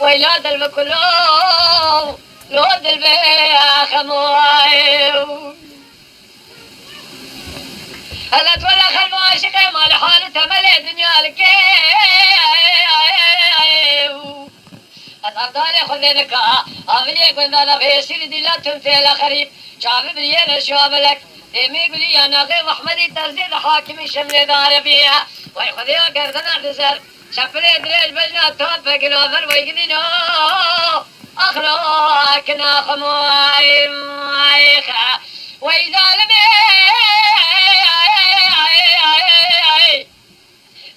ويلا دل بكلو لو دل بيا خموايو هلا تولى خل عاشق ما لحال تمل دنيا لك أترداني خذينك أمليك من ذا بيسير دلا تمثيل خريب شعب بريان الشعب لك ديمي قولي أنا غير محمدي ترزيد حاكم شمل دار بيها ويخذيها قردنا الرزر شفري دريج بجنا توفق الوفر ويقدينو أخلاقنا خمواي مايخا وإذا لبي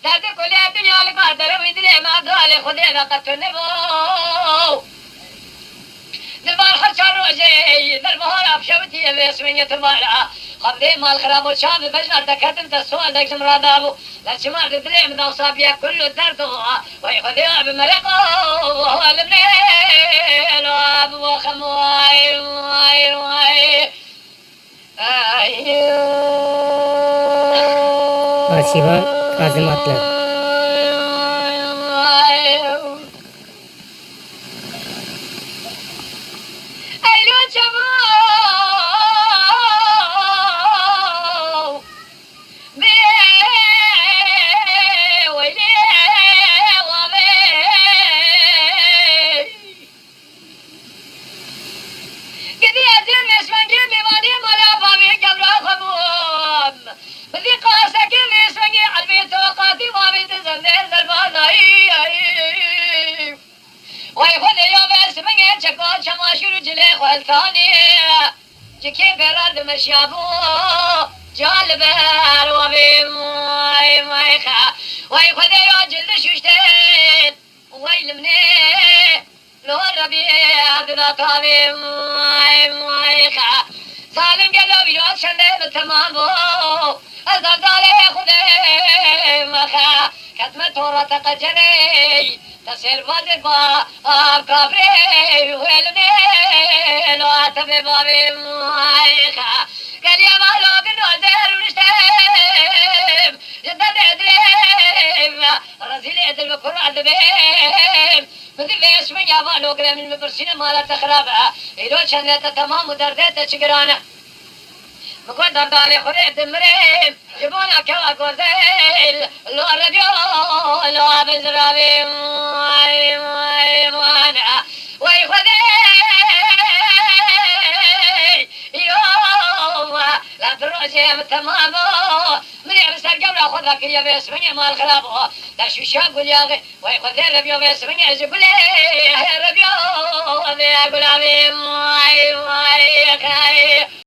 تاتي كل الدنيا لقادر ويدري ما دالي خذينا قتنبو دبار خرشار روجي دربهار أبشوتي الاسمين يتمارا خمدي مال خراب وشاب بجنر دكتن تسوال دك مرادابو لشمار دريم دو صابيا كل دردو ويخذيها بمرقو وهو المنيل وابو خمواي واي واي Arşivan Kazimatlı. جكي برد مشيابو جالب الوبي ماي مايخا واي خذي راجل شوشتين ويل مني لو ربي عبد طالي ماي مايخا سالم قالوا يا شندين تمامو الزلزالي خذي مخا كتمة تورا تقجري تسير فاضبا كابري ويلني لو أتبي بابي مايخا قال يا مالو قنو دير ونشتيم جدا دريم رزيل يدل بكر عدبيم مثل ليش من يابانو قرم المبرسين مالا تخرابا إلو شنيتا تمام ودرديتا شقرانا مكون دردالي خريب دمريم جبونا كوا قرديل لو ربيو لو بزرابي ماي ماي مانا وي خذي يوم لا تروجي تمامو من يرسل قبل خذك يا بيسمني مال خرابو لا شو شاقول يا اخي وي خذي ربيو بيسمني زبلي ربيو ذي قلابي ماي ماي